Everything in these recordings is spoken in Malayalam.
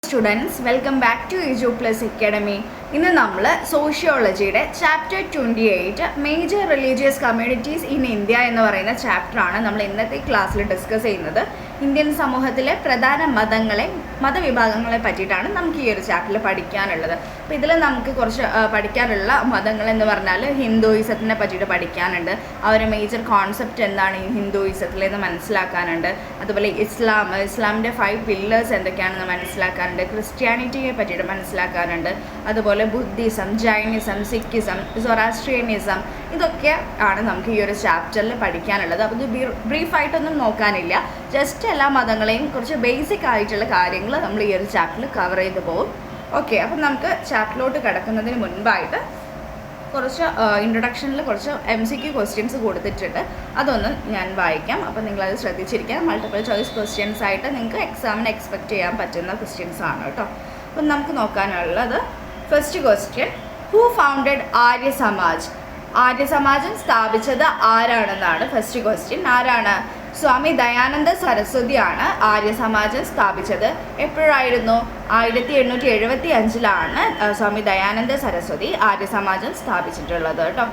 Students welcome back to Edu Plus Academy. ഇന്ന് നമ്മൾ സോഷ്യോളജിയുടെ chapter 28 major religious communities in India എന്ന് പറയുന്ന ചാപ്റ്ററാണ് നമ്മൾ ഇന്നത്തെ ക്ലാസ്സിൽ ഡിസ്കസ് ചെയ്യുന്നത്. ഇന്ത്യൻ സമൂഹത്തിലെ പ്രധാന മതവിഭാഗങ്ങളെ പറ്റിയിട്ടാണ് നമുക്ക് ഈ ഒരു ചാപ്റ്ററിൽ പഠിക്കാനുള്ളത്. അപ്പോൾ ഇതിൽ നമുക്ക് കുറച്ച് പഠിക്കാനുള്ള മതങ്ങൾ എന്ന് പറഞ്ഞാൽ ഹിന്ദുയിസത്തിനെ പറ്റിയിട്ട് പഠിക്കാനുണ്ട്. അവരുടെ മേജർ കോൺസെപ്റ്റ് എന്താണ് ഈ ഹിന്ദുയിസത്തിലെന്ന് മനസ്സിലാക്കാനുണ്ട്. അതുപോലെ ഇസ്ലാമിൻ്റെ 5 പില്ലേഴ്സ് എന്തൊക്കെയാണെന്ന് മനസ്സിലാക്കാനുണ്ട്. ക്രിസ്ത്യാനിറ്റിയെ പറ്റിയിട്ട് മനസ്സിലാക്കാനുണ്ട്. അതുപോലെ ബുദ്ധിസം, ജൈനിസം, സിഖിസം, സൊറാസ്ട്രിയനിസം, ഇതൊക്കെ ആണ് നമുക്ക് ഈ ഒരു ചാപ്റ്ററിൽ പഠിക്കാനുള്ളത്. അപ്പോൾ ഇത് ബ്രീഫായിട്ടൊന്നും നോക്കാനില്ല, ജസ്റ്റ് എല്ലാ മതങ്ങളെയും കുറച്ച് ബേസിക് ആയിട്ടുള്ള കാര്യങ്ങൾ നമ്മൾ ഈ ഒരു ചാപ്റ്ററിൽ കവർ ചെയ്ത് പോകും. ഓക്കെ, അപ്പം നമുക്ക് ചാപ്റ്ററിലോട്ട് കിടക്കുന്നതിന് മുൻപായിട്ട് കുറച്ച് ഇൻട്രൊഡക്ഷനിൽ കുറച്ച് MCQ ക്വസ്റ്റ്യൻസ് കൊടുത്തിട്ടുണ്ട്, അതൊന്ന് ഞാൻ വായിക്കാം. അപ്പോൾ നിങ്ങളത് ശ്രദ്ധിച്ചിരിക്കുക. മൾട്ടിപ്പിൾ ചോയ്സ് ക്വസ്റ്റ്യൻസ് ആയിട്ട് നിങ്ങൾക്ക് എക്സാമിന് എക്സ്പെക്റ്റ് ചെയ്യാൻ പറ്റുന്ന ക്വസ്റ്റ്യൻസ് ആണ് കേട്ടോ. അപ്പം നമുക്ക് നോക്കാനുള്ളത് first question, who founded Arya Samaj? Arya സമാജം സ്ഥാപിച്ചത് ആരാണെന്നാണ് ഫസ്റ്റ് ക്വസ്റ്റ്യൻ. ആരാണ്? സ്വാമി ദയാനന്ദ സരസ്വതിയാണ് ആര്യ സമാജം സ്ഥാപിച്ചത്. എപ്പോഴായിരുന്നു? 1875 സ്വാമി ദയാനന്ദ സരസ്വതി ആര്യ സമാജം സ്ഥാപിച്ചിട്ടുള്ളത് കേട്ടോ.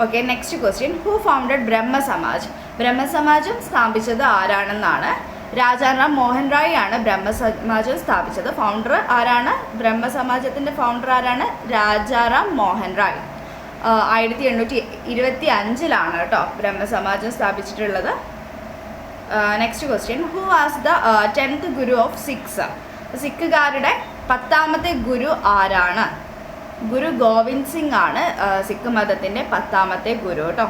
Okay, next question, who founded Brahmo Samaj? ബ്രഹ്മസമാജം സ്ഥാപിച്ചത് ആരാണെന്നാണ്. രാജാറാം മോഹൻ റായ് ആണ് ബ്രഹ്മസമാജം സ്ഥാപിച്ചത്. ഫൗണ്ടർ ആരാണ്? ബ്രഹ്മസമാജത്തിൻ്റെ ഫൗണ്ടർ ആരാണ്? രാജാറാം മോഹൻ റായ്. 1825 കേട്ടോ ബ്രഹ്മസമാജം സ്ഥാപിച്ചിട്ടുള്ളത്. Next question, who was the 10th guru of Sikhs? സിഖുകാരുടെ 10ാമത്തെ ഗുരു ആരാണ്? ഗുരു ഗോവിന്ദ് സിംഗ് ആണ് സിഖ് മതത്തിൻ്റെ 10ാമത്തെ ഗുരു കേട്ടോ.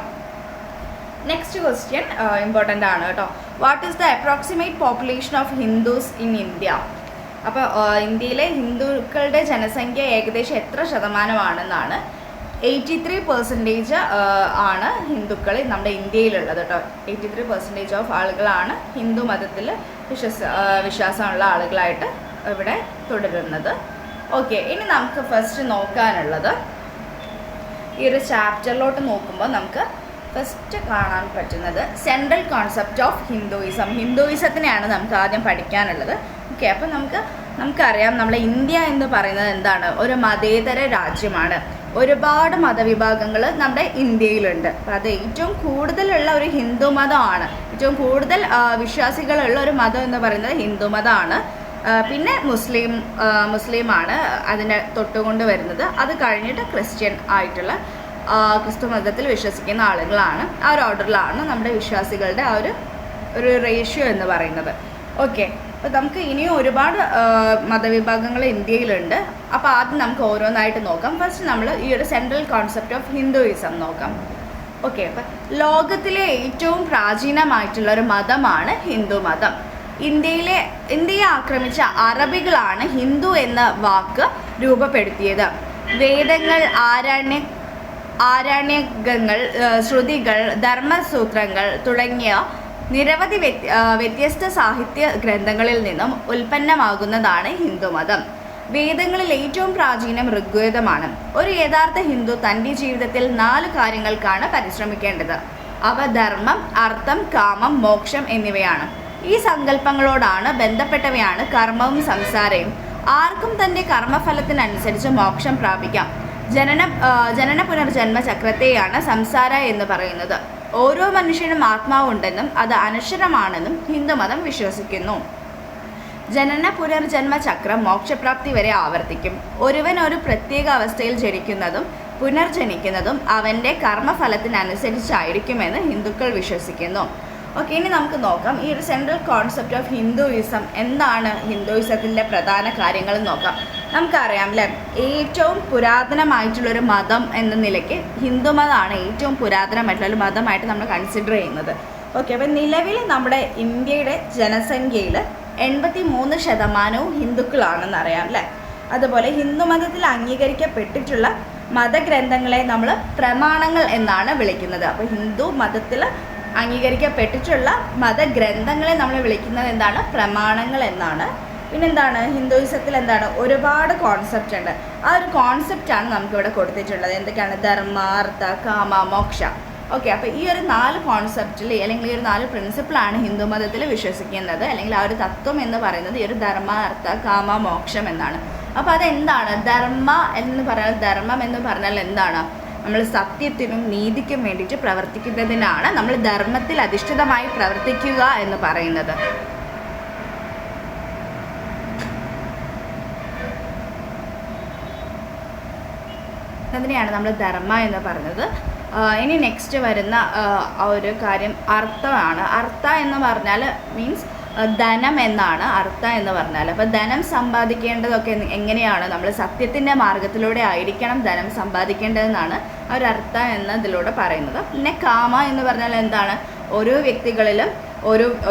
നെക്സ്റ്റ് ക്വസ്റ്റ്യൻ ഇമ്പോർട്ടൻ്റ് ആണ് കേട്ടോ. What is the approximate population of Hindus in India? അപ്പോൾ ഇന്ത്യയിലെ ഹിന്ദുക്കളുടെ ജനസംഖ്യ ഏകദേശം എത്ര ശതമാനമാണെന്നാണ്? 83% ആണ് ഹിന്ദുക്കൾ നമ്മുടെ ഇന്ത്യയിലുള്ളത് കേട്ടോ. 83% ഓഫ് ആളുകളാണ് ഹിന്ദു മതത്തിൽ വിശ്വാസമുള്ള ആളുകളായിട്ട് ഇവിടെ തുടരുന്നത്. ഓക്കെ, ഇനി നമുക്ക് ഫസ്റ്റ് നോക്കാനുള്ളത് ഈ ഒരു ചാപ്റ്ററിലോട്ട് നോക്കുമ്പോൾ നമുക്ക് ഫസ്റ്റ് കാണാൻ പറ്റുന്നത് സെൻട്രൽ കോൺസെപ്റ്റ് ഓഫ് ഹിന്ദുയിസം. ഹിന്ദുയിസത്തിനെയാണ് നമുക്ക് ആദ്യം പഠിക്കാനുള്ളത്. ഓക്കെ, അപ്പം നമുക്കറിയാം നമ്മളെ ഇന്ത്യ എന്ന് പറയുന്നത് എന്താണ്? ഒരു മതേതര രാജ്യമാണ്. ഒരുപാട് മതവിഭാഗങ്ങൾ നമ്മുടെ ഇന്ത്യയിലുണ്ട്. അപ്പം അത് ഏറ്റവും കൂടുതലുള്ള ഒരു ഹിന്ദു മതമാണ്. ഏറ്റവും കൂടുതൽ വിശ്വാസികളുള്ള ഒരു മതം എന്ന് പറയുന്നത് ഹിന്ദു മതമാണ്. പിന്നെ മുസ്ലിമാണ് അതിനെ തൊട്ടുകൊണ്ട് വരുന്നത്. അത് കഴിഞ്ഞിട്ട് ക്രിസ്ത്യൻ ആയിട്ടുള്ള ക്രിസ്തു മതത്തിൽ വിശ്വസിക്കുന്ന ആളുകളാണ്. ആ ഒരു ഓർഡറിലാണ് നമ്മുടെ വിശ്വാസികളുടെ ആ ഒരു റേഷ്യോ എന്ന് പറയുന്നത്. ഓക്കെ, അപ്പോൾ നമുക്ക് ഇനിയും ഒരുപാട് മതവിഭാഗങ്ങൾ ഇന്ത്യയിലുണ്ട്. അപ്പോൾ ആദ്യം നമുക്ക് ഓരോന്നായിട്ട് നോക്കാം. ഫസ്റ്റ് നമ്മൾ ഈ ഒരു സെൻട്രൽ കോൺസെപ്റ്റ് ഓഫ് ഹിന്ദുയിസം നോക്കാം. ഓക്കെ, അപ്പം ലോകത്തിലെ ഏറ്റവും പ്രാചീനമായിട്ടുള്ള ഒരു മതമാണ് ഹിന്ദു മതം. ഇന്ത്യയെ ആക്രമിച്ച അറബികളാണ് ഹിന്ദു എന്ന വാക്ക് രൂപപ്പെടുത്തിയത്. വേദങ്ങൾ, ആരണ്യകങ്ങൾ, ശ്രുതികൾ, ധർമ്മസൂത്രങ്ങൾ തുടങ്ങിയ നിരവധി വ്യത്യസ്ത സാഹിത്യ ഗ്രന്ഥങ്ങളിൽ നിന്നും ഉൽപ്പന്നമാകുന്നതാണ് ഹിന്ദുമതം. വേദങ്ങളിൽ ഏറ്റവും പ്രാചീനം ഋഗ്വേദമാണ്. ഒരു യഥാർത്ഥ ഹിന്ദു തൻ്റെ ജീവിതത്തിൽ 4 കാര്യങ്ങൾക്കാണ് പരിശ്രമിക്കേണ്ടത്. അവ ധർമ്മം, അർത്ഥം, കാമം, മോക്ഷം എന്നിവയാണ്. ഈ സങ്കല്പങ്ങളോടാണ് ബന്ധപ്പെട്ടവയാണ് കർമ്മവും സംസാരവും. ആർക്കും തൻ്റെ കർമ്മഫലത്തിനനുസരിച്ച് മോക്ഷം പ്രാപിക്കാം. ജനന പുനർജന്മ ചക്രത്തെയാണ് സംസാര എന്ന് പറയുന്നത്. ഓരോ മനുഷ്യനും ആത്മാവുണ്ടെന്നും അത് അനശ്വരമാണെന്നും ഹിന്ദുമതം വിശ്വസിക്കുന്നു. ജനന പുനർജന്മ ചക്രം മോക്ഷപ്രാപ്തി വരെ ആവർത്തിക്കും. ഒരുവൻ ഒരു പ്രത്യേക അവസ്ഥയിൽ ജനിക്കുന്നതും പുനർജനിക്കുന്നതും അവൻ്റെ കർമ്മഫലത്തിനനുസരിച്ചായിരിക്കുമെന്ന് ഹിന്ദുക്കൾ വിശ്വസിക്കുന്നു. ഓക്കെ, ഇനി നമുക്ക് നോക്കാം ഈ ഒരു സെൻട്രൽ കോൺസെപ്റ്റ് ഓഫ് ഹിന്ദുയിസം എന്താണ്. ഹിന്ദുയിസത്തിൻ്റെ പ്രധാന കാര്യങ്ങൾ നോക്കാം. നമുക്കറിയാം അല്ലേ, ഏറ്റവും പുരാതനമായിട്ടുള്ളൊരു മതം എന്ന നിലയ്ക്ക് ഹിന്ദുമതമാണ് ഏറ്റവും പുരാതനമായിട്ടുള്ളൊരു മതമായിട്ട് നമ്മൾ കൺസിഡർ ചെയ്യുന്നത്. ഓക്കെ, അപ്പം നിലവിൽ നമ്മുടെ ഇന്ത്യയുടെ ജനസംഖ്യയിൽ 83% ഹിന്ദുക്കളാണെന്ന് അറിയാം അല്ലേ. അതുപോലെ ഹിന്ദുമതത്തിൽ അംഗീകരിക്കപ്പെട്ടിട്ടുള്ള മതഗ്രന്ഥങ്ങളെ നമ്മൾ പ്രമാണങ്ങൾ എന്നാണ് വിളിക്കുന്നത്. അപ്പോൾ ഹിന്ദു മതത്തിൽ അംഗീകരിക്കപ്പെട്ടിട്ടുള്ള മതഗ്രന്ഥങ്ങളെ നമ്മൾ വിളിക്കുന്നത് എന്താണ്? പ്രമാണങ്ങൾ എന്നാണ്. പിന്നെന്താണ്? ഹിന്ദുയിസത്തിൽ എന്താണ്? ഒരുപാട് കോൺസെപ്റ്റ് ഉണ്ട്. ആ ഒരു കോൺസെപ്റ്റാണ് നമുക്കിവിടെ കൊടുത്തിട്ടുള്ളത്. എന്തൊക്കെയാണ്? ധർമ്മ, അർത്ഥ, കാമ, മോക്ഷ. ഓക്കെ, അപ്പോൾ ഈ ഒരു 4 കോൺസെപ്റ്റിൽ അല്ലെങ്കിൽ ഈ ഒരു 4 പ്രിൻസിപ്പിളാണ് ഹിന്ദു മതത്തിൽ വിശ്വസിക്കുന്നത്, അല്ലെങ്കിൽ ആ ഒരു തത്വം എന്ന് പറയുന്നത് ഈ ഒരു ധർമ്മ, അർത്ഥ, കാമ, മോക്ഷം എന്നാണ്. അപ്പോൾ അതെന്താണ് ധർമ്മം എന്ന് പറഞ്ഞാൽ എന്താണ്? നമ്മൾ സത്യത്തിനും നീതിക്കും വേണ്ടിയിട്ട് പ്രവർത്തിക്കുന്നതിനാണ് നമ്മൾ ധർമ്മത്തിൽ അധിഷ്ഠിതമായി പ്രവർത്തിക്കുക എന്ന് പറയുന്നത്. അതിനെയാണ് നമ്മൾ ധർമ്മ എന്ന് പറയുന്നത്. ഇനി നെക്സ്റ്റ് വരുന്ന ആ ഒരു കാര്യം അർത്ഥമാണ്. അർത്ഥ എന്ന് പറഞ്ഞാൽ മീൻസ് ധനം എന്നാണ് അർത്ഥ എന്ന് പറഞ്ഞാൽ. അപ്പോൾ ധനം സമ്പാദിക്കേണ്ടതൊക്കെ എങ്ങനെയാണ്? നമ്മൾ സത്യത്തിൻ്റെ മാർഗത്തിലൂടെ ആയിരിക്കണം ധനം സമ്പാദിക്കേണ്ടതെന്നാണ് ആ ഒരു അർത്ഥ എന്നതിലൂടെ പറയുന്നത്. പിന്നെ കാമ എന്ന് പറഞ്ഞാൽ എന്താണ്? ഓരോ വ്യക്തികളിലും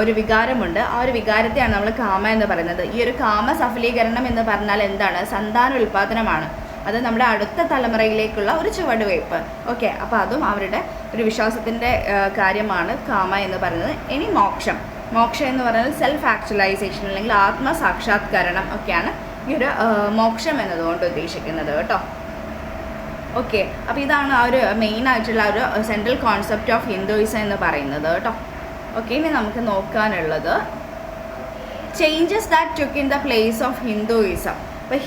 ഒരു വികാരമുണ്ട്. ആ ഒരു വികാരത്തെയാണ് നമ്മൾ കാമ എന്ന് പറയുന്നത്. ഈ ഒരു കാമ സഫലീകരണം എന്ന് പറഞ്ഞാൽ എന്താണ്? സന്താന ഉൽപാദനമാണ്. അത് നമ്മുടെ അടുത്ത തലമുറയിലേക്കുള്ള ഒരു ചുവടുവയ്പ്. ഓക്കെ, അപ്പോൾ അതും അവരുടെ ഒരു വിശ്വാസത്തിൻ്റെ കാര്യമാണ് കാമ എന്ന് പറയുന്നത്. ഇനി മോക്ഷം എന്ന് പറയുന്നത് സെൽഫ് ആക്ച്വലൈസേഷൻ അല്ലെങ്കിൽ ആത്മസാക്ഷാത്കരണം ഒക്കെയാണ് ഈ ഒരു മോക്ഷം എന്നതുകൊണ്ട് ഉദ്ദേശിക്കുന്നത് കേട്ടോ. ഓക്കെ, അപ്പോൾ ഇതാണ് ആ ഒരു മെയിൻ ആയിട്ടുള്ള ഒരു സെൻട്രൽ കോൺസെപ്റ്റ് ഓഫ് ഹിന്ദുയിസം എന്ന് പറയുന്നത് കേട്ടോ. ഓക്കെ, ഇനി നമുക്ക് നോക്കാനുള്ളത് changes that took in the place of Hinduism. അപ്പോൾ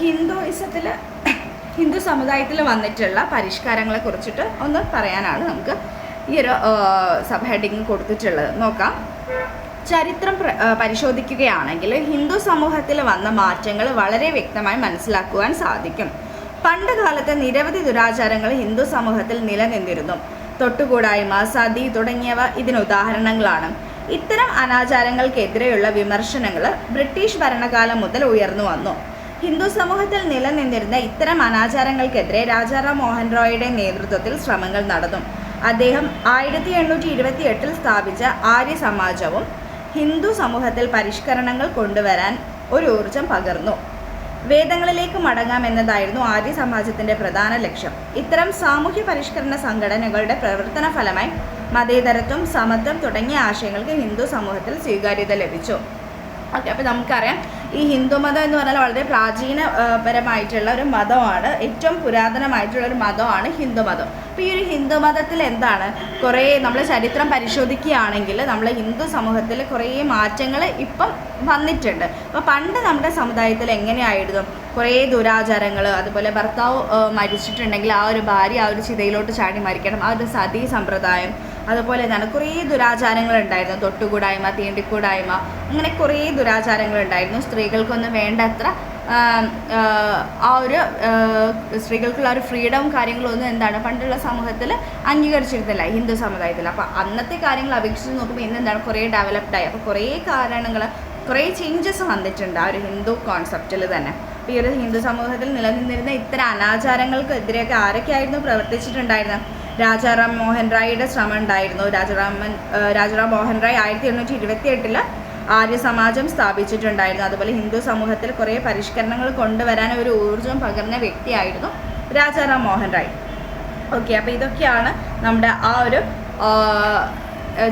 ഹിന്ദു സമുദായത്തിൽ വന്നിട്ടുള്ള പരിഷ്കാരങ്ങളെ കുറിച്ചിട്ട് ഒന്ന് പറയാനാണ് നമുക്ക് ഈ ഒരു സബ് ഹെഡിങ് കൊടുത്തിട്ടുള്ളത്. നോക്കാം. ചരിത്രം പരിശോധിക്കുകയാണെങ്കിൽ ഹിന്ദു സമൂഹത്തിൽ വന്ന മാറ്റങ്ങൾ വളരെ വ്യക്തമായി മനസ്സിലാക്കുവാൻ സാധിക്കും. പണ്ട് കാലത്ത് നിരവധി ദുരാചാരങ്ങൾ ഹിന്ദു സമൂഹത്തിൽ നിലനിന്നിരുന്നു. തൊട്ടുകൂടായ്മ, സതി തുടങ്ങിയവ ഇതിന് ഉദാഹരണങ്ങളാണ്. ഇത്തരം അനാചാരങ്ങൾക്കെതിരെയുള്ള വിമർശനങ്ങൾ ബ്രിട്ടീഷ് ഭരണകാലം മുതൽ ഉയർന്നു വന്നു. ഹിന്ദു സമൂഹത്തിൽ നിലനിന്നിരുന്ന ഇത്തരം അനാചാരങ്ങൾക്കെതിരെ രാജാറാം മോഹൻ റോയിയുടെ നേതൃത്വത്തിൽ ശ്രമങ്ങൾ നടന്നു. അദ്ദേഹം 1828 സ്ഥാപിച്ച ആര്യ സമാജവും ഹിന്ദു സമൂഹത്തിൽ പരിഷ്കരണങ്ങൾ കൊണ്ടുവരാൻ ഒരു ഊർജം പകർന്നു. വേദങ്ങളിലേക്ക് മടങ്ങാമെന്നതായിരുന്നു ആര്യ സമാജത്തിൻ്റെ പ്രധാന ലക്ഷ്യം. ഇത്തരം സാമൂഹ്യ പരിഷ്കരണ സംഘടനകളുടെ പ്രവർത്തന ഫലമായി മതേതരത്വം, സമത്വം തുടങ്ങിയ ആശയങ്ങൾക്ക് ഹിന്ദു സമൂഹത്തിൽ സ്വീകാര്യത ലഭിച്ചു. ഓക്കെ, അപ്പോൾ നമുക്കറിയാം ഈ ഹിന്ദുമതം എന്ന് പറഞ്ഞാൽ വളരെ പ്രാചീനപരമായിട്ടുള്ള ഒരു മതമാണ്. ഏറ്റവും പുരാതനമായിട്ടുള്ള ഒരു മതമാണ് ഹിന്ദുമതം. അപ്പോൾ ഈ ഒരു ഹിന്ദുമതത്തിൽ എന്താണ് കുറേ നമ്മൾ ചരിത്രം പരിശോധിക്കുകയാണെങ്കിൽ നമ്മൾ ഹിന്ദു സമൂഹത്തിൽ കുറേ മാറ്റങ്ങൾ ഇപ്പം വന്നിട്ടുണ്ട്. അപ്പോൾ പണ്ട് നമ്മുടെ സമുദായത്തിൽ എങ്ങനെയായിരുന്നു? കുറേ ദുരാചാരങ്ങൾ, അതുപോലെ ഭർത്താവ് മരിച്ചിട്ടുണ്ടെങ്കിൽ ആ ഒരു ഭാര്യ ആ ഒരു ചിതയിലോട്ട് ചാടി മരിക്കണം, ആ ഒരു സതീ സമ്പ്രദായം, അതുപോലെ എന്താണ് കുറേ ദുരാചാരങ്ങളുണ്ടായിരുന്നു. തൊട്ടുകൂടായ്മ, തീണ്ടിക്കൂടായ്മ, അങ്ങനെ കുറേ ദുരാചാരങ്ങളുണ്ടായിരുന്നു. സ്ത്രീകൾക്കൊന്നും വേണ്ടത്ര ആ ഒരു സ്ത്രീകൾക്കുള്ള ഒരു ഫ്രീഡവും കാര്യങ്ങളൊന്നും എന്താണ് പണ്ടുള്ള സമൂഹത്തിൽ അംഗീകരിച്ചിരുന്നില്ല ഹിന്ദു സമുദായത്തിൽ. അപ്പോൾ അന്നത്തെ കാര്യങ്ങൾ അപേക്ഷിച്ച് നോക്കുമ്പോൾ ഇന്ന് എന്താണ് കുറേ ഡെവലപ്ഡായി. അപ്പോൾ കുറേ ചേഞ്ചസ് വന്നിട്ടുണ്ട് ആ ഒരു ഹിന്ദു കോൺസെപ്റ്റിൽ തന്നെ. അപ്പോൾ ഈ ഒരു ഹിന്ദു സമൂഹത്തിൽ നിലനിന്നിരുന്ന ഇത്തരം അനാചാരങ്ങൾക്കെതിരെയൊക്കെ ആരൊക്കെയായിരുന്നു പ്രവർത്തിച്ചിട്ടുണ്ടായിരുന്നത്? രാജാറാം മോഹൻ റായിയുടെ ശ്രമം ഉണ്ടായിരുന്നു. രാജാറാം മോഹൻ റായ് 1828 ആര്യ സമാജം സ്ഥാപിച്ചിട്ടുണ്ടായിരുന്നു. അതുപോലെ ഹിന്ദു സമൂഹത്തിൽ കുറേ പരിഷ്കരണങ്ങൾ കൊണ്ടുവരാൻ ഒരു ഊർജ്ജം പകർന്ന വ്യക്തിയായിരുന്നു രാജാറാം മോഹൻ റായ്. ഓക്കെ, അപ്പോൾ ഇതൊക്കെയാണ് നമ്മുടെ ആ ഒരു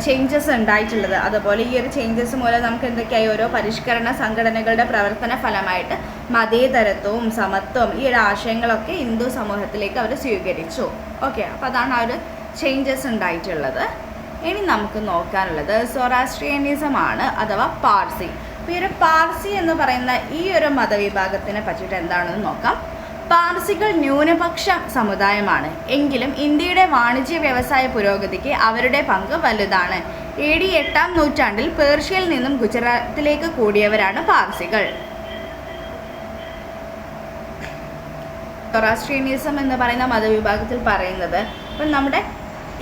ചേഞ്ചസ് ഉണ്ടായിട്ടുള്ളത്. അതുപോലെ ഈ ഒരു ചേഞ്ചസ് മൂലം നമുക്ക് എന്തൊക്കെയായി? ഓരോ പരിഷ്കരണ സംഘടനകളുടെ പ്രവർത്തന ഫലമായിട്ട് മതേതരത്വവും സമത്വവും ഈ ഒരു ആശയങ്ങളൊക്കെ ഹിന്ദു സമൂഹത്തിലേക്ക് അവർ സ്വീകരിച്ചു. ഓക്കെ, അപ്പോൾ അതാണ് ആ ഒരു ചേഞ്ചസ് ഉണ്ടായിട്ടുള്ളത്. ഇനി നമുക്ക് നോക്കാനുള്ളത് സൊറാസ്ട്രിയനിസം ആണ്, അഥവാ പാർസി. അപ്പോൾ ഈ ഒരു പാർസി എന്ന് പറയുന്ന ഈ ഒരു മതവിഭാഗത്തിനെ പറ്റിയിട്ട് എന്താണെന്ന് നോക്കാം. പാർസികൾ ന്യൂനപക്ഷ സമുദായമാണ്. എങ്കിലും ഇന്ത്യയുടെ വാണിജ്യ വ്യവസായ പുരോഗതിക്ക് അവരുടെ പങ്ക് വലുതാണ്. AD 8-ാം നൂറ്റാണ്ടിൽ പേർഷ്യയിൽ നിന്നും ഗുജറാത്തിലേക്ക് കൂടിയവരാണ് പാർസികൾ. സൊറാസ്ട്രിയനിസം എന്ന് പറയുന്ന മതവിഭാഗത്തിൽ പറയുന്നത് ഇപ്പം നമ്മുടെ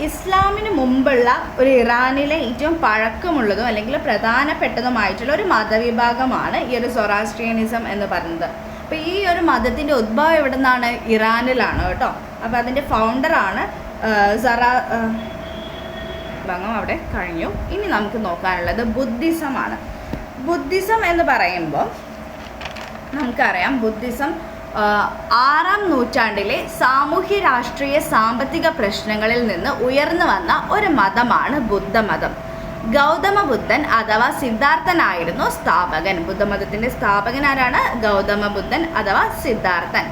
ഇസ്ലാമിന് മുമ്പുള്ള ഒരു ഇറാനിലെ ഏറ്റവും പഴക്കമുള്ളതും അല്ലെങ്കിൽ പ്രധാനപ്പെട്ടതുമായിട്ടുള്ള ഒരു മതവിഭാഗമാണ് ഈ ഒരു സൊറാസ്ട്രിയനിസം എന്ന് പറയുന്നത്. അപ്പോൾ ഈ ഒരു മതത്തിൻ്റെ ഉദ്ഭവം എവിടെ നിന്നാണ്? ഇറാനിലാണ് കേട്ടോ. അപ്പോൾ അതിൻ്റെ ഫൗണ്ടറാണ് ഭാഗം അവിടെ കഴിഞ്ഞു. ഇനി നമുക്ക് നോക്കാനുള്ളത് ബുദ്ധിസമാണ്. ബുദ്ധിസം എന്ന് പറയുമ്പോൾ നമുക്കറിയാം ബുദ്ധിസം 6-ാം നൂറ്റാണ്ടിലെ സാമൂഹ്യ രാഷ്ട്രീയ സാമ്പത്തിക പ്രശ്നങ്ങളിൽ നിന്ന് ഉയർന്നു വന്ന ഒരു മതമാണ് ബുദ്ധമതം. ഗൗതമ ബുദ്ധൻ അഥവാ സിദ്ധാർത്ഥനായിരുന്നു സ്ഥാപകൻ. ബുദ്ധമതത്തിൻ്റെ സ്ഥാപകൻ ആരാണ്? ഗൗതമ ബുദ്ധൻ അഥവാ സിദ്ധാർത്ഥൻ.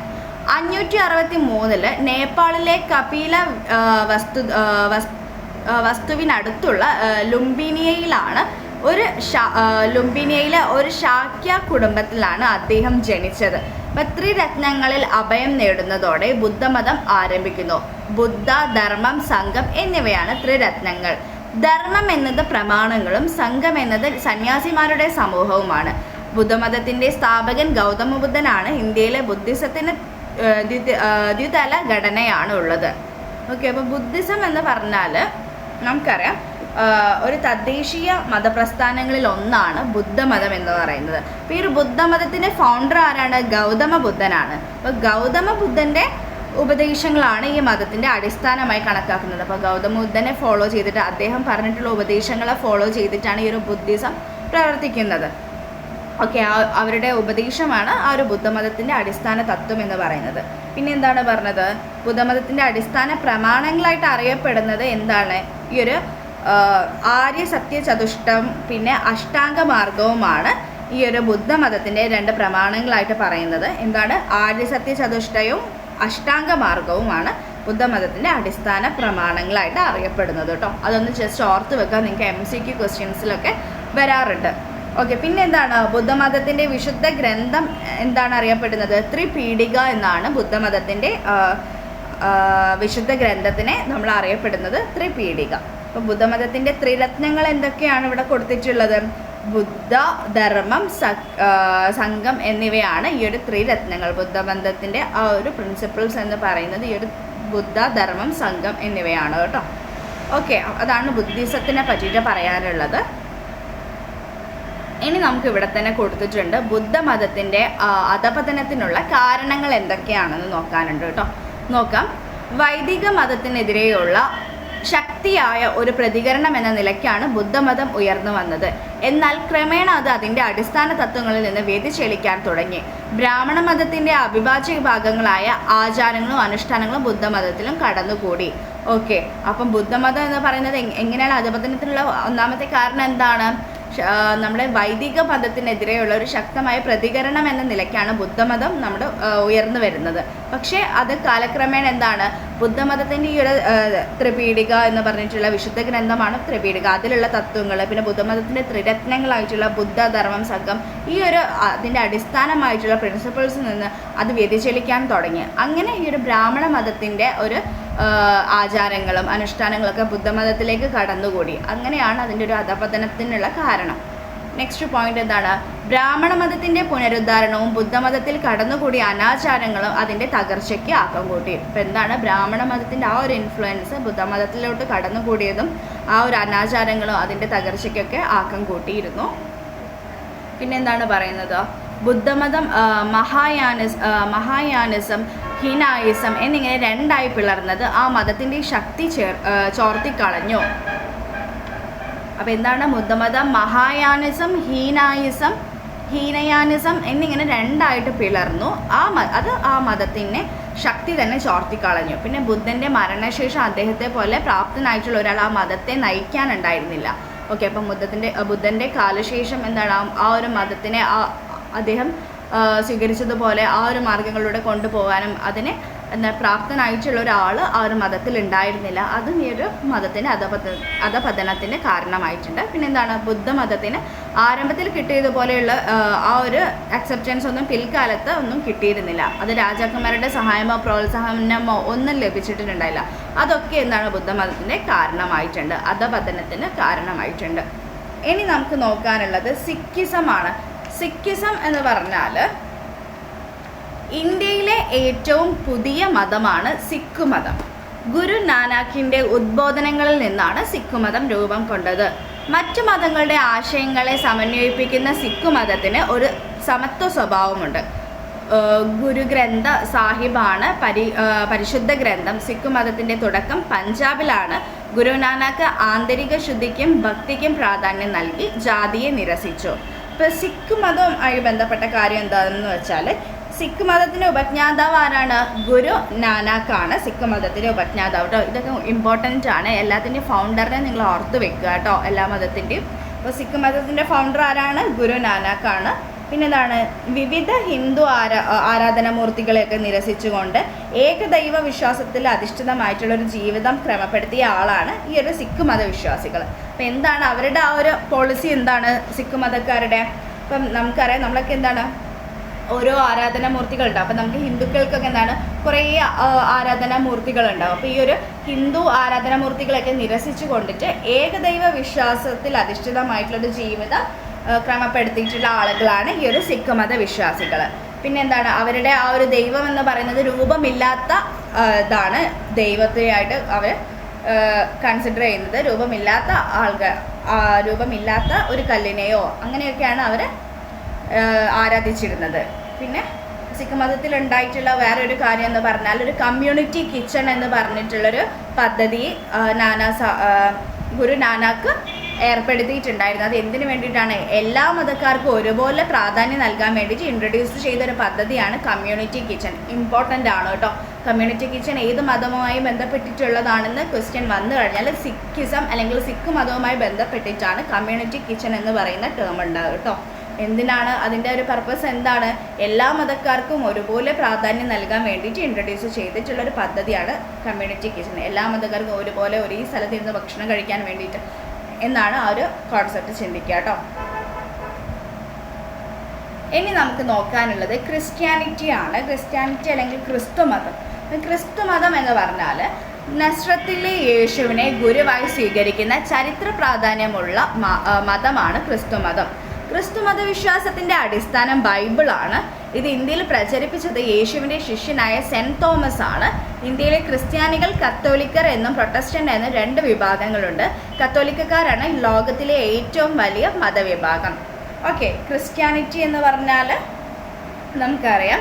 563 നേപ്പാളിലെ കപില വസ്തുവിനടുത്തുള്ള ലുംബിനിയയിലാണ് ലുംബിനിയയിലെ ഒരു ശാക്യ കുടുംബത്തിലാണ് അദ്ദേഹം ജനിച്ചത്. അപ്പം ത്രിരത്നങ്ങളിൽ അഭയം നേടുന്നതോടെ ബുദ്ധമതം ആരംഭിക്കുന്നു. ബുദ്ധ, ധർമ്മം, സംഘം എന്നിവയാണ് ത്രിരത്നങ്ങൾ. ധർമ്മം എന്നത് പ്രമാണങ്ങളും സംഘം എന്നത് സന്യാസിമാരുടെ സമൂഹവുമാണ്. ബുദ്ധമതത്തിൻ്റെ സ്ഥാപകൻ ഗൗതമ ബുദ്ധനാണ്. ഇന്ത്യയിലെ ബുദ്ധിസത്തിന് ദ്വിതല ഘടനയാണ് ഉള്ളത്. ഓക്കെ, അപ്പോൾ ബുദ്ധിസം എന്ന് പറഞ്ഞാൽ നമുക്കറിയാം ഒരു തദ്ദേശീയ മതപ്രസ്ഥാനങ്ങളിൽ ഒന്നാണ് ബുദ്ധമതം എന്ന് പറയുന്നത്. അപ്പോൾ ഈ ഒരു ബുദ്ധമതത്തിൻ്റെ ഫൗണ്ടർ ആരാണ്? ഗൗതമ ബുദ്ധനാണ്. അപ്പോൾ ഗൗതമ ബുദ്ധൻ്റെ ഉപദേശങ്ങളാണ് ഈ മതത്തിൻ്റെ അടിസ്ഥാനമായി കണക്കാക്കുന്നത്. അപ്പോൾ ഗൗതമ ബുദ്ധനെ ഫോളോ ചെയ്തിട്ട് അദ്ദേഹം പറഞ്ഞിട്ടുള്ള ഉപദേശങ്ങളെ ഫോളോ ചെയ്തിട്ടാണ് ഈ ഒരു ബുദ്ധിസം പ്രവർത്തിക്കുന്നത്. ഓക്കെ, അവരുടെ ഉപദേശമാണ് ആ ഒരു ബുദ്ധമതത്തിൻ്റെ അടിസ്ഥാന തത്വം എന്ന് പറയുന്നത്. പിന്നെ എന്താണ് പറഞ്ഞത്? ബുദ്ധമതത്തിൻ്റെ അടിസ്ഥാന പ്രമാണങ്ങളായിട്ട് അറിയപ്പെടുന്നത് എന്താണ്? ഈ ഒരു ആര്യ സത്യ ചതുഷ്ടം പിന്നെ അഷ്ടാംഗ മാർഗവുമാണ് ഈ ഒരു ബുദ്ധമതത്തിൻ്റെ 2 പ്രമാണങ്ങളായിട്ട് പറയുന്നത്. എന്താണ്? ആര്യ സത്യ ചതുഷ്ടയും അഷ്ടാംഗ മാർഗവുമാണ് ബുദ്ധമതത്തിൻ്റെ അടിസ്ഥാന പ്രമാണങ്ങളായിട്ട് അറിയപ്പെടുന്നത് കേട്ടോ. അതൊന്ന് ജസ്റ്റ് ഓർത്ത് വെക്കാൻ നിങ്ങൾക്ക് MCQ ക്വസ്റ്റ്യൻസിലൊക്കെ വരാറുണ്ട്. ഓക്കെ, പിന്നെ എന്താണ് ബുദ്ധമതത്തിൻ്റെ വിശുദ്ധ ഗ്രന്ഥം എന്താണ് അറിയപ്പെടുന്നത്? ത്രിപീഠിക എന്നാണ് ബുദ്ധമതത്തിൻ്റെ വിശുദ്ധ ഗ്രന്ഥത്തിനെ നമ്മൾ അറിയപ്പെടുന്നത് ത്രിപീഠിക. അപ്പോൾ ബുദ്ധമതത്തിൻ്റെ ത്രിരത്നങ്ങൾ എന്തൊക്കെയാണ് ഇവിടെ കൊടുത്തിട്ടുള്ളത്? ബുദ്ധ, ധർമ്മം, സംഘം എന്നിവയാണ് ഈ ഒരു ത്രിരത്നങ്ങൾ. ബുദ്ധമതത്തിൻ്റെ ആ ഒരു പ്രിൻസിപ്പിൾസ് എന്ന് പറയുന്നത് ഈ ഒരു ബുദ്ധ, ധർമ്മം, സംഘം എന്നിവയാണ് കേട്ടോ. ഓക്കെ, അതാണ് ബുദ്ധിസത്തിനെ പറ്റിയിട്ട് പറയാനുള്ളത്. ഇനി നമുക്ക് ഇവിടെ തന്നെ കൊടുത്തിട്ടുണ്ട് ബുദ്ധമതത്തിൻ്റെ അധപതനത്തിനുള്ള കാരണങ്ങൾ എന്തൊക്കെയാണെന്ന് നോക്കാനുണ്ട് കേട്ടോ. നോക്കാം. വൈദിക മതത്തിനെതിരെയുള്ള ശക്തിയായ ഒരു പ്രതികരണം എന്ന നിലയ്ക്കാണ് ബുദ്ധമതം ഉയർന്നു വന്നത്. എന്നാൽ ക്രമേണ അത് അതിൻ്റെ അടിസ്ഥാന തത്വങ്ങളിൽ നിന്ന് വ്യതിചലിക്കാൻ തുടങ്ങി. ബ്രാഹ്മണ മതത്തിൻ്റെ അവിഭാജ്യ ഭാഗങ്ങളായ ആചാരങ്ങളും അനുഷ്ഠാനങ്ങളും ബുദ്ധമതത്തിലും കടന്നുകൂടി. ഓക്കെ, അപ്പം ബുദ്ധമതം എന്ന് പറയുന്നത് എങ്ങനെയാണ് അധപതനത്തിനുള്ള ഒന്നാമത്തെ കാരണം എന്താണ്? നമ്മുടെ വൈദിക മതത്തിനെതിരെയുള്ള ഒരു ശക്തമായ പ്രതികരണം എന്ന നിലയ്ക്കാണ് ബുദ്ധമതം നമ്മുടെ ഉയർന്നു വരുന്നത്. പക്ഷേ അത് കാലക്രമേണ എന്താണ്? ബുദ്ധമതത്തിൻ്റെ ഈ ഒരു ത്രിപീഠിക എന്ന് പറഞ്ഞിട്ടുള്ള വിശുദ്ധ ഗ്രന്ഥമാണ് ത്രിപീഠിക. അതിലുള്ള തത്വങ്ങൾ, പിന്നെ ബുദ്ധമതത്തിൻ്റെ ത്രിരത്നങ്ങളായിട്ടുള്ള ബുദ്ധ, ധർമ്മം, സംഘം, ഈ ഒരു അതിൻ്റെ അടിസ്ഥാനമായിട്ടുള്ള പ്രിൻസിപ്പിൾസിൽ നിന്ന് അത് വ്യതിചലിക്കാൻ തുടങ്ങി. അങ്ങനെ ഈ ഒരു ബ്രാഹ്മണ മതത്തിൻ്റെ ഒരു ആചാരങ്ങളും അനുഷ്ഠാനങ്ങളൊക്കെ ബുദ്ധമതത്തിലേക്ക് കടന്നുകൂടി. അങ്ങനെയാണ് അതിൻ്റെ ഒരു അധപതനത്തിനുള്ള കാരണം. നെക്സ്റ്റ് പോയിന്റ് എന്താണ്? ബ്രാഹ്മണ മതത്തിൻ്റെ പുനരുദ്ധാരണവും ബുദ്ധമതത്തിൽ കടന്നുകൂടിയ അനാചാരങ്ങളും അതിൻ്റെ തകർച്ചയ്ക്ക് ആക്കം കൂട്ടി. ഇപ്പം എന്താണ്? ബ്രാഹ്മണ മതത്തിൻ്റെ ആ ഒരു ഇൻഫ്ലുവൻസ് ബുദ്ധമതത്തിലോട്ട് കടന്നുകൂടിയതും ആ ഒരു അനാചാരങ്ങളും അതിൻ്റെ തകർച്ചയ്ക്കൊക്കെ ആക്കം കൂട്ടിയിരുന്നു. പിന്നെന്താണ് പറയുന്നത്? ബുദ്ധമതം മഹായാനിസം, ഹീനായിസം എന്നിങ്ങനെ 2ആയി പിളർന്നത് ആ മതത്തിൻ്റെ ശക്തി ചോർത്തിക്കളഞ്ഞു. അപ്പം എന്താണ്? ബുദ്ധമതം മഹായാനിസം, ഹീനയാനിസം എന്നിങ്ങനെ 2ആയിട്ട് പിളർന്നു. അത് ആ മതത്തിൻ്റെ ശക്തി തന്നെ ചോർത്തിക്കളഞ്ഞു. പിന്നെ ബുദ്ധൻ്റെ മരണശേഷം അദ്ദേഹത്തെ പോലെ പ്രാപ്തനായിട്ടുള്ള ഒരാൾ ആ മതത്തെ നയിക്കാനുണ്ടായിരുന്നില്ല. ഓക്കെ, അപ്പം ബുദ്ധൻ്റെ കാലശേഷം എന്താണ്? ആ ഒരു മതത്തിനെ അദ്ദേഹം സ്വീകരിച്ചതുപോലെ ആ ഒരു മാർഗങ്ങളിലൂടെ കൊണ്ടുപോകാനും അതിനെ പ്രാപ്തനായിട്ടുള്ള ഒരാൾ ആ ഒരു മതത്തിൽ ഉണ്ടായിരുന്നില്ല. അതും ഈ ഒരു മതത്തിൻ്റെ അധപതനത്തിൻ്റെ കാരണമായിട്ടുണ്ട്. പിന്നെ എന്താണ്? ബുദ്ധമതത്തിന് ആരംഭത്തിൽ കിട്ടിയതുപോലെയുള്ള ആ ഒരു അക്സെപ്റ്റൻസ് ഒന്നും പിൽക്കാലത്ത് ഒന്നും കിട്ടിയിരുന്നില്ല. അത് രാജാക്കന്മാരുടെ സഹായമോ പ്രോത്സാഹനമോ ഒന്നും ലഭിച്ചിട്ടുണ്ടായില്ല. അതൊക്കെ എന്താണ്? ബുദ്ധമതത്തിൻ്റെ കാരണമായിട്ടുണ്ട്, അധപതനത്തിന് കാരണമായിട്ടുണ്ട്. ഇനി നമുക്ക് നോക്കാനുള്ളത് സിക്കിസമാണ്. സിക്കിസം എന്ന് പറഞ്ഞാൽ ഇന്ത്യയിലെ ഏറ്റവും പുതിയ മതമാണ് സിഖ് മതം. ഗുരു നാനാക്കിൻ്റെ ഉദ്ബോധനങ്ങളിൽ നിന്നാണ് സിഖ് മതം രൂപം കൊണ്ടത്. മറ്റു മതങ്ങളുടെ ആശയങ്ങളെ സമന്വയിപ്പിക്കുന്ന സിഖ് മതത്തിന് ഒരു സമത്വ സ്വഭാവമുണ്ട്. ഗുരുഗ്രന്ഥ സാഹിബാണ് പരിശുദ്ധ ഗ്രന്ഥം. സിഖ് മതത്തിൻ്റെ തുടക്കം പഞ്ചാബിലാണ്. ഗുരു നാനാക്ക് ആന്തരിക ശുദ്ധിക്കും ഭക്തിക്കും പ്രാധാന്യം നൽകി ജാതിയെ നിരസിച്ചു. ഇപ്പോൾ സിഖ് മതവുമായി ബന്ധപ്പെട്ട കാര്യം എന്താണെന്ന് വെച്ചാൽ, സിഖ് മതത്തിൻ്റെ ഉപജ്ഞാതാവ് ആരാണ്? ഗുരു നാനാക്കാണ് സിഖ് മതത്തിൻ്റെ ഉപജ്ഞാതാവ് കേട്ടോ. ഇതൊക്കെ ഇമ്പോർട്ടൻ്റ് ആണ്. എല്ലാത്തിൻ്റെയും ഫൗണ്ടറിനെ നിങ്ങൾ ഓർത്ത് വെക്കുക കേട്ടോ, എല്ലാ മതത്തിൻ്റെയും. അപ്പോൾ സിഖ് മതത്തിൻ്റെ ഫൗണ്ടർ ആരാണ്? ഗുരു നാനാക്കാണ്. പിന്നെന്താണ് വിവിധ ഹിന്ദു ആരാധനാമൂർത്തികളെയൊക്കെ നിരസിച്ചുകൊണ്ട് ഏകദൈവ വിശ്വാസത്തിൽ അധിഷ്ഠിതമായിട്ടുള്ള ഒരു ജീവിതം ക്രമപ്പെടുത്തിയ ആളാണ് ഈ ഒരു സിഖ് മതവിശ്വാസികൾ. അപ്പം എന്താണ് അവരുടെ ആ ഒരു പോളിസി, എന്താണ് സിഖ് മതക്കാരുടെ? ഇപ്പം നമുക്കറിയാം, നമ്മളൊക്കെ എന്താണ് ഓരോ ആരാധനാമൂർത്തികളുണ്ടാവും. അപ്പം നമുക്ക് ഹിന്ദുക്കൾക്കൊക്കെ എന്താണ് കുറേ ആരാധനാമൂർത്തികളുണ്ടാവും. അപ്പോൾ ഈ ഒരു ഹിന്ദു ആരാധനാമൂർത്തികളൊക്കെ നിരസിച്ചു കൊണ്ടിട്ട് ഏകദൈവ വിശ്വാസത്തിൽ അധിഷ്ഠിതമായിട്ടുള്ളൊരു ജീവിതം ക്രമപ്പെടുത്തിയിട്ടുള്ള ആളുകളാണ് ഈ ഒരു സിഖ് മത വിശ്വാസികൾ. പിന്നെ എന്താണ് അവരുടെ ആ ഒരു ദൈവം എന്ന് പറയുന്നത് രൂപമില്ലാത്ത ഇതാണ് ദൈവത്തെയായിട്ട് അവർ കൺസിഡർ ചെയ്യുന്നത്. രൂപമില്ലാത്ത ഒരു കല്ലിനെയോ അങ്ങനെയൊക്കെയാണ് അവർ ആരാധിച്ചിരുന്നത്. പിന്നെ സിഖ് മതത്തിൽ ഉണ്ടായിട്ടുള്ള വേറൊരു കാര്യം എന്ന് പറഞ്ഞാൽ ഒരു കമ്മ്യൂണിറ്റി കിച്ചൺ എന്ന് പറഞ്ഞിട്ടുള്ളൊരു പദ്ധതി ഗുരു നാനാക്ക് ഏർപ്പെടുത്തിയിട്ടുണ്ടായിരുന്നു. അത് എന്തിനു വേണ്ടിയിട്ടാണ്? എല്ലാ മതക്കാർക്കും ഒരുപോലെ പ്രാധാന്യം നൽകാൻ വേണ്ടിയിട്ട് ഇൻട്രൊഡ്യൂസ് ചെയ്തൊരു പദ്ധതിയാണ് കമ്മ്യൂണിറ്റി കിച്ചൺ. ഇമ്പോർട്ടൻ്റ് ആണ് കേട്ടോ. കമ്മ്യൂണിറ്റി കിച്ചൺ ഏത് മതവുമായി ബന്ധപ്പെട്ടിട്ടുള്ളതാണെന്ന് ക്വസ്റ്റ്യൻ വന്നു കഴിഞ്ഞാൽ സിഖിസം അല്ലെങ്കിൽ സിഖ് മതവുമായി ബന്ധപ്പെട്ടിട്ടാണ് കമ്മ്യൂണിറ്റി കിച്ചൺ എന്ന് പറയുന്ന ടേം ഉണ്ടാകും കേട്ടോ. എന്തിനാണ് അതിൻ്റെ ഒരു പർപ്പസ് എന്താണ്? എല്ലാ മതക്കാർക്കും ഒരുപോലെ പ്രാധാന്യം നൽകാൻ വേണ്ടിയിട്ട് ഇൻട്രൊഡ്യൂസ് ചെയ്തിട്ടുള്ളൊരു പദ്ധതിയാണ് കമ്മ്യൂണിറ്റി കിച്ചൺ. എല്ലാ മതക്കാർക്കും ഒരുപോലെ ഒരേ സ്ഥലത്ത് ഇരുന്ന് ഭക്ഷണം കഴിക്കാൻ വേണ്ടിയിട്ട് എന്നാണ് ആ ഒരു കോൺസെപ്റ്റ് ചിന്തിക്കുക കേട്ടോ. ഇനി നമുക്ക് നോക്കാനുള്ളത് ക്രിസ്ത്യാനിറ്റി ആണ്. ക്രിസ്ത്യാനിറ്റി അല്ലെങ്കിൽ ക്രിസ്തുമതം. ക്രിസ്തുമതം എന്ന് പറഞ്ഞാൽ നസ്രത്തിലെ യേശുവിനെ ഗുരുവായി സ്വീകരിക്കുന്ന ചരിത്ര പ്രാധാന്യമുള്ള മതമാണ് ക്രിസ്തുമതം. ക്രിസ്തുമത വിശ്വാസത്തിൻ്റെ അടിസ്ഥാനം ബൈബിളാണ്. ഇത് ഇന്ത്യയിൽ പ്രചരിപ്പിച്ചത് യേശുവിൻ്റെ ശിഷ്യനായ സെൻറ്റ് തോമസ് ആണ്. ഇന്ത്യയിലെ ക്രിസ്ത്യാനികൾ കത്തോലിക്കർ എന്നും പ്രൊട്ടസ്റ്റൻ്റ് എന്നും രണ്ട് വിഭാഗങ്ങളുണ്ട്. കത്തോലിക്കക്കാരാണ് ലോകത്തിലെ ഏറ്റവും വലിയ മതവിഭാഗം. ഓക്കെ, ക്രിസ്ത്യാനിറ്റി എന്ന് പറഞ്ഞാൽ നമുക്കറിയാം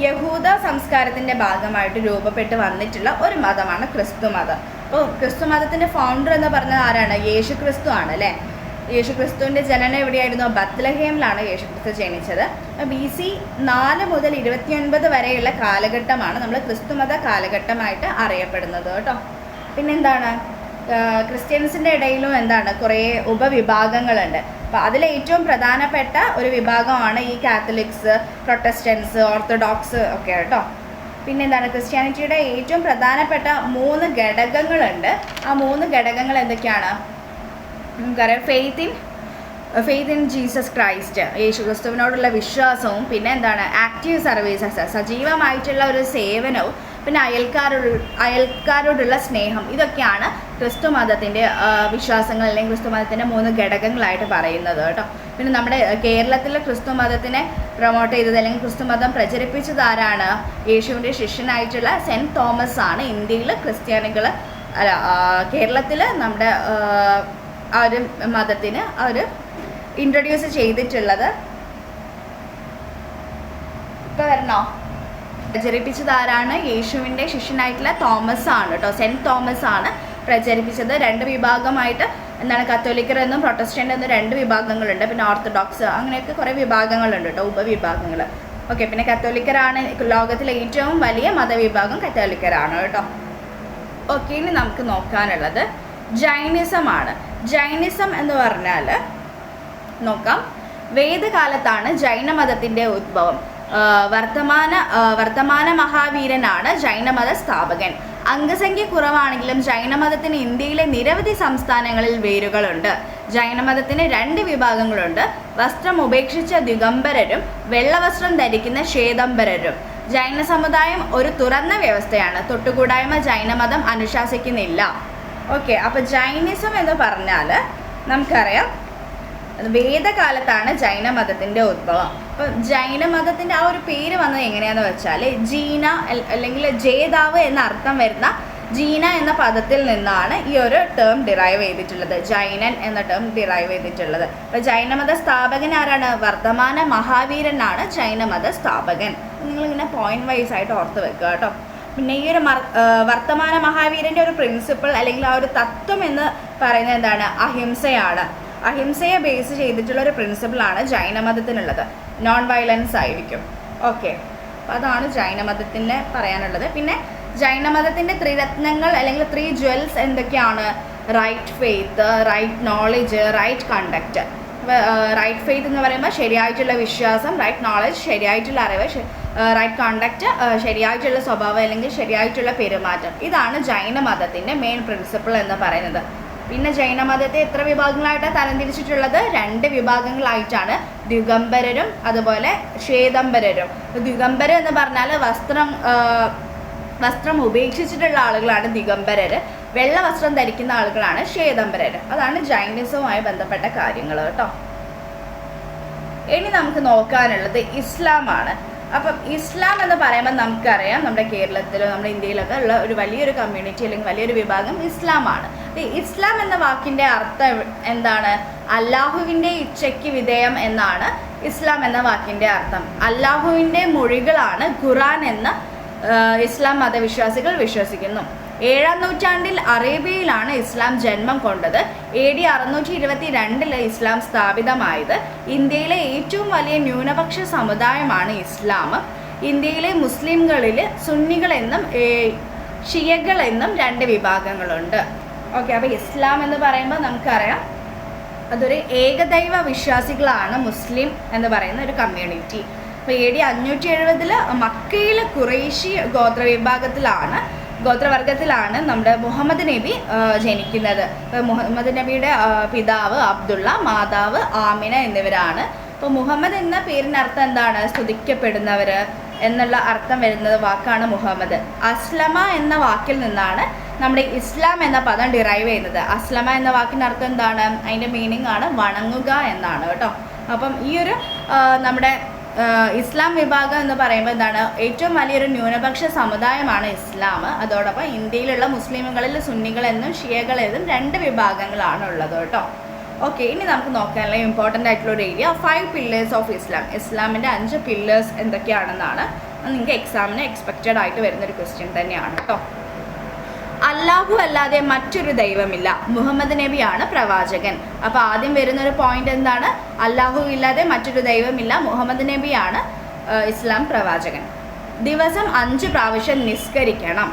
യഹൂദ സംസ്കാരത്തിൻ്റെ ഭാഗമായിട്ട് രൂപപ്പെട്ട് വന്നിട്ടുള്ള ഒരു മതമാണ് ക്രിസ്തുമതം. അപ്പോൾ ക്രിസ്തുമതത്തിൻ്റെ ഫൗണ്ടർ എന്ന് പറഞ്ഞത് ആരാണ്? യേശു ക്രിസ്തു ആണ് അല്ലേ. യേശുക്രിസ്തുവിൻ്റെ ജനനം എവിടെയായിരുന്നു? ബത്ലഹേമിലാണ് യേശുക്രിസ്തു ജനിച്ചത്. BC 4 മുതൽ 29 വരെയുള്ള കാലഘട്ടമാണ് നമ്മൾ ക്രിസ്തുമത കാലഘട്ടമായിട്ട് അറിയപ്പെടുന്നത് കേട്ടോ. പിന്നെന്താണ് ക്രിസ്ത്യൻസിൻ്റെ ഇടയിലും എന്താണ് കുറേ ഉപവിഭാഗങ്ങളുണ്ട്. അപ്പോൾ അതിലേറ്റവും പ്രധാനപ്പെട്ട ഒരു വിഭാഗമാണ് ഈ കാത്തലിക്സ്, പ്രൊട്ടസ്റ്റൻസ്, ഓർത്തഡോക്സ് ഒക്കെ കേട്ടോ. പിന്നെന്താണ് ക്രിസ്ത്യാനിറ്റിയുടെ ഏറ്റവും പ്രധാനപ്പെട്ട 3 ഘടകങ്ങളുണ്ട്. ആ 3 ഘടകങ്ങൾ എന്തൊക്കെയാണ്? നമുക്കറിയാം ഫെയ്ത്ത് ഇൻ ജീസസ് ക്രൈസ്റ്റ്, യേശു ക്രിസ്തുവിനോടുള്ള വിശ്വാസവും, പിന്നെ എന്താണ് ആക്റ്റീവ് സർവീസസ്, സജീവമായിട്ടുള്ള ഒരു സേവനവും, പിന്നെ അയൽക്കാരോടുള്ള സ്നേഹം. ഇതൊക്കെയാണ് ക്രിസ്തു മതത്തിൻ്റെ വിശ്വാസങ്ങൾ അല്ലെങ്കിൽ ക്രിസ്തു മതത്തിൻ്റെ 3 ഘടകങ്ങളായിട്ട് പറയുന്നത് കേട്ടോ. പിന്നെ നമ്മുടെ കേരളത്തിലെ ക്രിസ്തു മതത്തിനെ പ്രൊമോട്ട് ചെയ്തത് അല്ലെങ്കിൽ ക്രിസ്തു മതം പ്രചരിപ്പിച്ചത് ആരാണ്? യേശുവിൻ്റെ ശിഷ്യനായിട്ടുള്ള സെൻറ്റ് തോമസ് ആണ്. ഇന്ത്യയിൽ ക്രിസ്ത്യാനികൾ കേരളത്തിൽ നമ്മുടെ ആ ഒരു മതത്തിന് അവർ ഇൻട്രൊഡ്യൂസ് ചെയ്തിട്ടുള്ളത്. ഇപ്പോൾ വരണോ? പ്രചരിപ്പിച്ചത് ആരാണ്? യേശുവിൻ്റെ ശിഷ്യനായിട്ടുള്ള തോമസ് ആണ് കേട്ടോ. സെൻറ്റ് തോമസ് ആണ് പ്രചരിപ്പിച്ചത്. 2 വിഭാഗമായിട്ട് എന്താണ് കത്തോലിക്കർ എന്നും പ്രൊട്ടസ്റ്റൻ്റ് എന്നും 2 വിഭാഗങ്ങളുണ്ട്. പിന്നെ ഓർത്തഡോക്സ് അങ്ങനെയൊക്കെ കുറേ വിഭാഗങ്ങളുണ്ട് കേട്ടോ, ഉപവിഭാഗങ്ങൾ. ഓക്കെ, പിന്നെ കത്തോലിക്കരാണ് ലോകത്തിലെ ഏറ്റവും വലിയ മതവിഭാഗം, കത്തോലിക്കരാണ് കേട്ടോ. ഓക്കെ, ഇനി നമുക്ക് നോക്കാനുള്ളത് ജൈനിസമാണ്. ജൈനിസം എന്ന് പറഞ്ഞാൽ നോക്കാം, വേദകാലത്താണ് ജൈനമതത്തിൻ്റെ ഉദ്ഭവം. വർത്തമാന മഹാവീരനാണ് ജൈനമത സ്ഥാപകൻ. അംഗസംഖ്യ കുറവാണെങ്കിലും ജൈനമതത്തിന് ഇന്ത്യയിലെ നിരവധി സംസ്ഥാനങ്ങളിൽ വേരുകളുണ്ട്. ജൈനമതത്തിന് 2 വിഭാഗങ്ങളുണ്ട്. വസ്ത്രം ഉപേക്ഷിച്ച ദിഗംബരരും വെള്ളവസ്ത്രം ധരിക്കുന്ന ശ്വേതംബരരും. ജൈന സമുദായം ഒരു തുറന്ന വ്യവസ്ഥയാണ്. തൊട്ടുകൂടായ്മ ജൈനമതം അനുശാസിക്കുന്നില്ല. ഓക്കെ, അപ്പോൾ ജൈനിസം എന്ന് പറഞ്ഞാൽ നമുക്കറിയാം വേദകാലത്താണ് ജൈനമതത്തിൻ്റെ ഉദ്ഭവം. അപ്പോൾ ജൈനമതത്തിൻ്റെ ആ ഒരു പേര് വന്നത് എങ്ങനെയാണെന്ന് വെച്ചാൽ ജീന അല്ലെങ്കിൽ ജേതാവ് എന്ന അർത്ഥം വരുന്ന ജീന എന്ന പദത്തിൽ നിന്നാണ് ഈ ഒരു ടേം ഡിറൈവ് ചെയ്തിട്ടുള്ളത്. ജൈനൻ എന്ന ടേം ഡിറൈവ് ചെയ്തിട്ടുള്ളത്. അപ്പോൾ ജൈനമത സ്ഥാപകൻ ആരാണ്? വർത്തമാന മഹാവീരനാണ് ജൈനമത സ്ഥാപകൻ. നിങ്ങളിങ്ങനെ പോയിന്റ് വൈസ് ആയിട്ട് ഓർത്ത് വെക്കുക കേട്ടോ. പിന്നെ ഈ ഒരു വർത്തമാന മഹാവീരൻ്റെ ഒരു പ്രിൻസിപ്പിൾ അല്ലെങ്കിൽ ആ ഒരു തത്വം എന്ന് പറയുന്നത് എന്താണ്? അഹിംസയാണ്. അഹിംസയെ ബേസ് ചെയ്തിട്ടുള്ള ഒരു പ്രിൻസിപ്പിളാണ് ജൈനമതത്തിനുള്ളത്. നോൺ വയലൻസ് ആയിരിക്കും. ഓക്കെ, അപ്പോൾ അതാണ് ജൈനമതത്തിന് പറയാനുള്ളത്. പിന്നെ ജൈനമതത്തിൻ്റെ 3 രത്നങ്ങൾ അല്ലെങ്കിൽ 3 ജ്വൽസ് എന്തൊക്കെയാണ്? Right faith, right knowledge, right conduct. Right faith എന്ന് പറയുമ്പോൾ ശരിയായിട്ടുള്ള വിശ്വാസം, റൈറ്റ് നോളജ് ശരിയായിട്ടുള്ള അറിവ്, റൈറ്റ് കോണ്ടക്റ്റ് ശരിയായിട്ടുള്ള സ്വഭാവം അല്ലെങ്കിൽ ശരിയായിട്ടുള്ള പെരുമാറ്റം. ഇതാണ് ജൈന മതത്തിൻ്റെ മെയിൻ പ്രിൻസിപ്പിൾ എന്ന് പറയുന്നത്. പിന്നെ ജൈന മതത്തെ എത്ര വിഭാഗങ്ങളായിട്ടാണ് തരംതിരിച്ചിട്ടുള്ളത്? 2 വിഭാഗങ്ങളായിട്ടാണ്, ദിഗംബരരും അതുപോലെ ശ്വേതംബരരും. ദിഗംബരം എന്ന് പറഞ്ഞാൽ വസ്ത്രം ഉപേക്ഷിച്ചിട്ടുള്ള ആളുകളാണ് ദിഗംബരർ, വെള്ള വസ്ത്രം ധരിക്കുന്ന ആളുകളാണ് ശ്വേതംബരർ. അതാണ് ജൈനിസവുമായി ബന്ധപ്പെട്ട കാര്യങ്ങൾ കേട്ടോ. ഇനി നമുക്ക് നോക്കാനുള്ളത് ഇസ്ലാമാണ്. അപ്പം ഇസ്ലാം എന്ന് പറയുമ്പോൾ നമുക്കറിയാം നമ്മുടെ കേരളത്തിലോ നമ്മുടെ ഇന്ത്യയിലൊക്കെ ഉള്ള ഒരു വലിയൊരു കമ്മ്യൂണിറ്റി അല്ലെങ്കിൽ വലിയൊരു വിഭാഗം ഇസ്ലാമാണ്. ഇസ്ലാം എന്ന വാക്കിൻ്റെ അർത്ഥം എന്താണ്? അല്ലാഹുവിൻ്റെ ഇച്ഛയ്ക്ക് വിധേയം എന്നാണ് ഇസ്ലാം എന്ന വാക്കിൻ്റെ അർത്ഥം. അല്ലാഹുവിൻ്റെ മൊഴികളാണ് ഖുറാൻ എന്ന് ഇസ്ലാം മതവിശ്വാസികൾ വിശ്വസിക്കുന്നു. 7-ാം നൂറ്റാണ്ടിൽ അറേബ്യയിലാണ് ഇസ്ലാം ജന്മം കൊണ്ടത്. AD 622 ഇസ്ലാം സ്ഥാപിതമായത്. ഇന്ത്യയിലെ ഏറ്റവും വലിയ ന്യൂനപക്ഷ സമുദായമാണ് ഇസ്ലാം. ഇന്ത്യയിലെ മുസ്ലിംകളിൽ സുന്നികളെന്നും ഷിയകളെന്നും 2 വിഭാഗങ്ങളുണ്ട്. ഓക്കെ, അപ്പോൾ ഇസ്ലാം എന്ന് പറയുമ്പോൾ നമുക്കറിയാം അതൊരു ഏകദൈവ വിശ്വാസികളാണ് മുസ്ലിം എന്ന് പറയുന്ന ഒരു കമ്മ്യൂണിറ്റി. അപ്പോൾ AD 570 മക്കയിൽ ഖുറൈശി ഗോത്രവർഗത്തിലാണ് നമ്മുടെ മുഹമ്മദ് നബി ജനിക്കുന്നത്. അപ്പോൾ മുഹമ്മദ് നബിയുടെ പിതാവ് അബ്ദുള്ള, മാതാവ് ആമിന എന്നിവരാണ്. അപ്പോൾ മുഹമ്മദ് എന്ന പേരിനർത്ഥം എന്താണ്? സ്തുതിക്കപ്പെടുന്നവർ എന്നുള്ള അർത്ഥം വരുന്നത് വാക്കാണ് മുഹമ്മദ്. അസ്ലമ എന്ന വാക്കിൽ നിന്നാണ് നമ്മുടെ ഇസ്ലാം എന്ന പദം ഡിറൈവ് ചെയ്യുന്നത്. അസ്ലമ എന്ന വാക്കിൻ്റെ അർത്ഥം എന്താണ്? അതിൻ്റെ മീനിങ് ആണ് വണങ്ങുക എന്നാണ് കേട്ടോ. അപ്പം ഈ ഒരു നമ്മുടെ ഇസ്ലാം വിഭാഗം എന്ന് പറയുമ്പോൾ എന്താണ്? ഏറ്റവും വലിയൊരു ന്യൂനപക്ഷ സമുദായമാണ് ഇസ്ലാം. അതോടൊപ്പം ഇന്ത്യയിലുള്ള മുസ്ലിമുകളിൽ സുന്നികളെന്നും ഷിയകളെന്നും 2 വിഭാഗങ്ങളാണ് ഉള്ളത് കേട്ടോ. ഓക്കെ, ഇനി നമുക്ക് നോക്കാനുള്ള ഇമ്പോർട്ടൻ്റ് ആയിട്ടുള്ള ഒരു ഏരിയ 5 പില്ലേഴ്സ് ഓഫ് ഇസ്ലാം. ഇസ്ലാമിൻ്റെ 5 പില്ലേഴ്സ് എന്തൊക്കെയാണെന്നാണ് നിങ്ങൾക്ക് എക്സാമിന് എക്സ്പെക്റ്റഡ് ആയിട്ട് വരുന്നൊരു ക്വസ്റ്റ്യൻ തന്നെയാണ് കേട്ടോ. അല്ലാഹു അല്ലാതെ മറ്റൊരു ദൈവമില്ല, മുഹമ്മദ് നബിയാണ് പ്രവാചകൻ. അപ്പോൾ ആദ്യം വരുന്നൊരു പോയിന്റ് എന്താണ്? അല്ലാഹു ഇല്ലാതെ മറ്റൊരു ദൈവമില്ല, മുഹമ്മദ് നബിയാണ് ഇസ്ലാം പ്രവാചകൻ. ദിവസം 5 പ്രാവശ്യം നിസ്കരിക്കണം.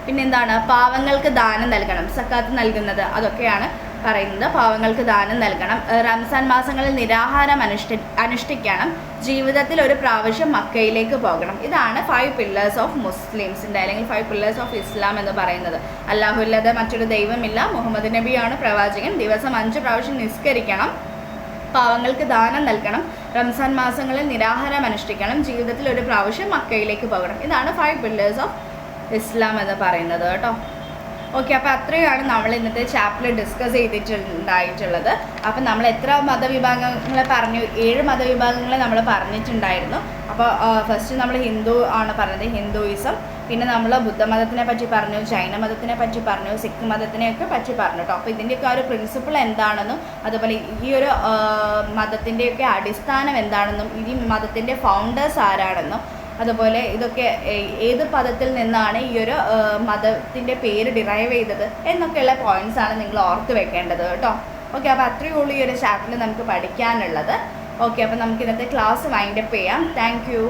പിന്നെന്താണ്? പാവങ്ങൾക്ക് ദാനം നൽകണം, സക്കാത്ത് നൽകുന്നത് അതൊക്കെയാണ് പറയുന്നത്. പാവങ്ങൾക്ക് ദാനം നൽകണം. റംസാൻ മാസങ്ങളിൽ നിരാഹാരം അനുഷ്ഠിക്കണം. ജീവിതത്തിൽ ഒരു പ്രാവശ്യം മക്കയിലേക്ക് പോകണം. ഇതാണ് 5 പില്ലേഴ്സ് ഓഫ് മുസ്ലിംസിൻ്റെ അല്ലെങ്കിൽ 5 പില്ലേഴ്സ് ഓഫ് ഇസ്ലാം എന്ന് പറയുന്നത്. അല്ലാഹു ഇല്ലാതെ മറ്റൊരു ദൈവമില്ല, മുഹമ്മദ് നബിയാണ് പ്രവാചകൻ, ദിവസം 5 പ്രാവശ്യം നിസ്കരിക്കണം, പാവങ്ങൾക്ക് ദാനം നൽകണം, റംസാൻ മാസങ്ങളിൽ നിരാഹാരം അനുഷ്ഠിക്കണം, ജീവിതത്തിൽ ഒരു പ്രാവശ്യം മക്കയിലേക്ക് പോകണം. ഇതാണ് 5 പില്ലേഴ്സ് ഓഫ് ഇസ്ലാം എന്ന് പറയുന്നത് കേട്ടോ. ഓക്കെ, അപ്പോൾ അത്രയാണ് നമ്മൾ ഇന്നത്തെ ചാപ്റ്ററിൽ ഡിസ്കസ് ചെയ്തിട്ടുണ്ടായിട്ടുള്ളത്. അപ്പം നമ്മൾ എത്ര മതവിഭാഗങ്ങളെ പറഞ്ഞു? 7 മതവിഭാഗങ്ങളെ നമ്മൾ പറഞ്ഞിട്ടുണ്ടായിരുന്നു. അപ്പോൾ ഫസ്റ്റ് നമ്മൾ ഹിന്ദു ആണ് പറഞ്ഞത്, ഹിന്ദുയിസം. പിന്നെ നമ്മൾ ബുദ്ധമതത്തിനെ പറ്റി പറഞ്ഞു, ജൈന മതത്തിനെ പറ്റി പറഞ്ഞു, സിഖ് മതത്തിനെയൊക്കെ പറ്റി പറഞ്ഞു കേട്ടോ. അപ്പോൾ ഇതിൻ്റെയൊക്കെ ഒരു പ്രിൻസിപ്പിൾ എന്താണെന്നും അതുപോലെ ഈ ഒരു മതത്തിൻ്റെയൊക്കെ അടിസ്ഥാനം എന്താണെന്നും ഈ മതത്തിൻ്റെ ഫൗണ്ടേഴ്സ് ആരാണെന്നും അതുപോലെ ഇതൊക്കെ ഏത് പദത്തിൽ നിന്നാണ് ഈ ഒരു മതത്തിൻ്റെ പേര് ഡിറൈവ് ചെയ്തത് എന്നൊക്കെയുള്ള പോയിന്റ്സ് ആണ് നിങ്ങൾ ഓർത്ത് വെക്കേണ്ടത് കേട്ടോ. ഓക്കെ, അപ്പോൾ അത്രയേ ഉള്ളൂ ഈ ഒരു ചാപ്റ്ററിൽ നമുക്ക് പഠിക്കാനുള്ളത്. ഓക്കെ, അപ്പോൾ നമുക്ക് ഇന്നത്തെ ക്ലാസ് വൈൻഡപ്പ് ചെയ്യാം. Thank you.